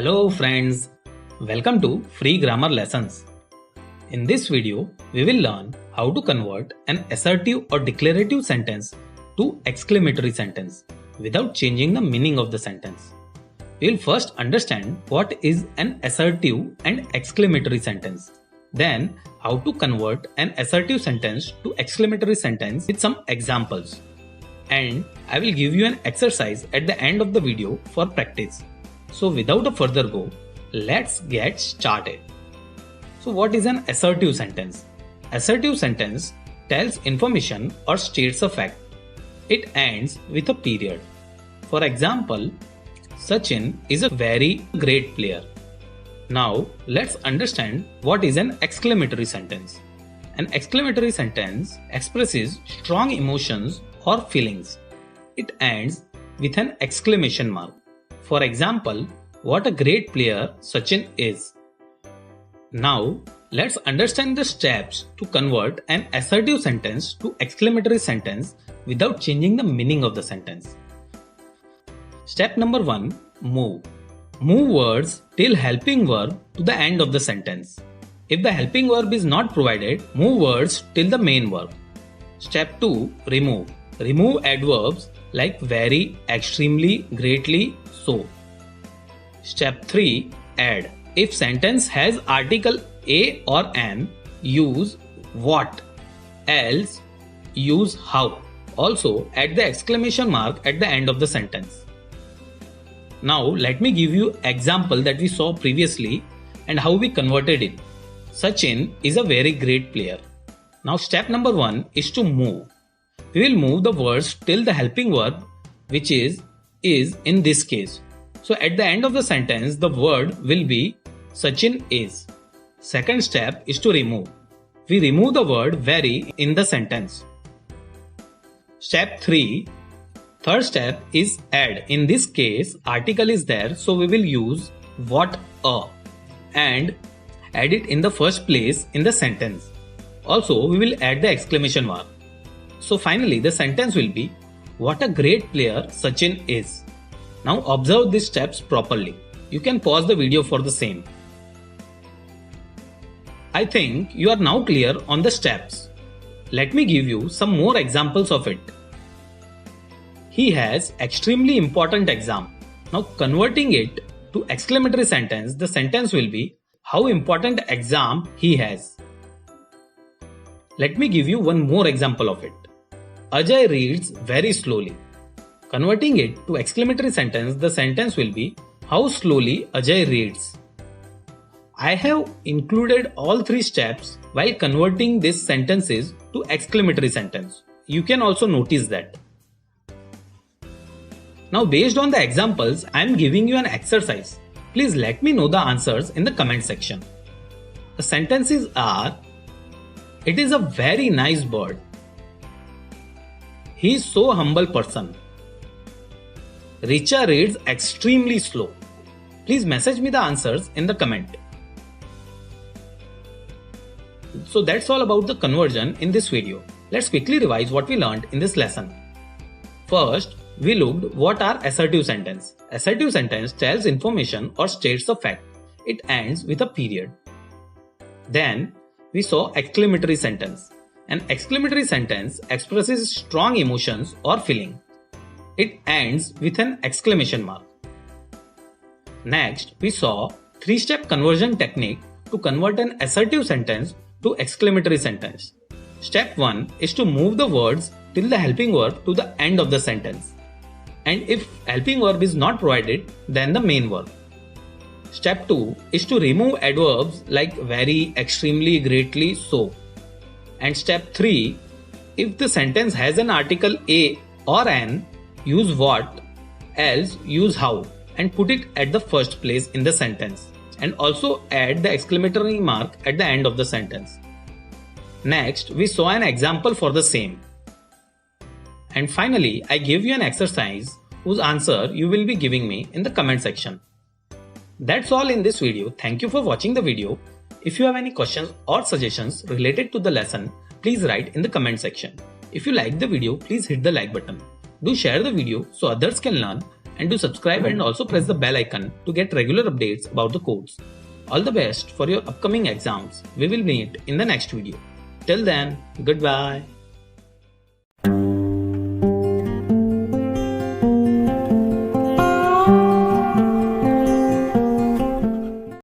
Hello friends, welcome to Free Grammar Lessons. In this video, we will learn how to convert an assertive or declarative sentence to exclamatory sentence without changing the meaning of the sentence. We will first understand what is an assertive and exclamatory sentence. Then, how to convert an assertive sentence to exclamatory sentence with some examples. And I will give you an exercise at the end of the video for practice. So without a further go, let's get started. So what is an assertive sentence? Assertive sentence tells information or states a fact. It ends with a period. For example, Sachin is a very great player. Now let's understand what is an exclamatory sentence. An exclamatory sentence expresses strong emotions or feelings. It ends with an exclamation mark. For example, what a great player Sachin is. Now, let's understand the steps to convert an assertive sentence to exclamatory sentence without changing the meaning of the sentence. Step number 1. Move. Move words till helping verb to the end of the sentence. If the helping verb is not provided, move words till the main verb. Step 2. Remove. Remove adverbs like very, extremely, greatly, so. Step 3. Add. If sentence has article a or an, use what, else use how. Also add the exclamation mark at the end of the sentence. Now let me give you example that we saw previously and how we converted it. Sachin is a very great player. Now step number 1 is to move. We will move the words till the helping verb, which is in this case. So at the end of the sentence, the word will be Sachin is. Second step is to remove. We remove the word very in the sentence. Step 3. Third step is add. In this case, article is there, so we will use what a and add it in the first place in the sentence. Also, we will add the exclamation mark. So finally, the sentence will be, what a great player Sachin is. Now observe these steps properly. You can pause the video for the same. I think you are now clear on the steps. Let me give you some more examples of it. He has extremely important exam. Now converting it to exclamatory sentence, the sentence will be, how important exam he has. Let me give you one more example of it. Ajay reads very slowly. Converting it to exclamatory sentence, the sentence will be, how slowly Ajay reads. I have included all three steps while converting these sentences to exclamatory sentence. You can also notice that. Now based on the examples, I am giving you an exercise. Please let me know the answers in the comment section. The sentences are, it is a very nice bird. He is so humble person. Richa reads extremely slow. Please message me the answers in the comment. So that's all about the conversion in this video. Let's quickly revise what we learned in this lesson. First, we looked what are assertive sentence. Assertive sentence tells information or states a fact. It ends with a period. Then, we saw exclamatory sentence. An exclamatory sentence expresses strong emotions or feeling. It ends with an exclamation mark. Next, we saw three-step conversion technique to convert an assertive sentence to exclamatory sentence. Step 1 is to move the words till the helping verb to the end of the sentence. And if helping verb is not provided, then the main verb. Step 2 is to remove adverbs like very, extremely, greatly, so. And step 3, if the sentence has an article a or an, use what, else use how, and put it at the first place in the sentence. And also add the exclamatory mark at the end of the sentence. Next, we saw an example for the same. And finally, I gave you an exercise whose answer you will be giving me in the comment section. That's all in this video. Thank you for watching the video. If you have any questions or suggestions related to the lesson, please write in the comment section. If you like the video, please hit the like button. Do share the video so others can learn and do subscribe and also press the bell icon to get regular updates about the codes. All the best for your upcoming exams. We will meet in the next video. Till then, goodbye.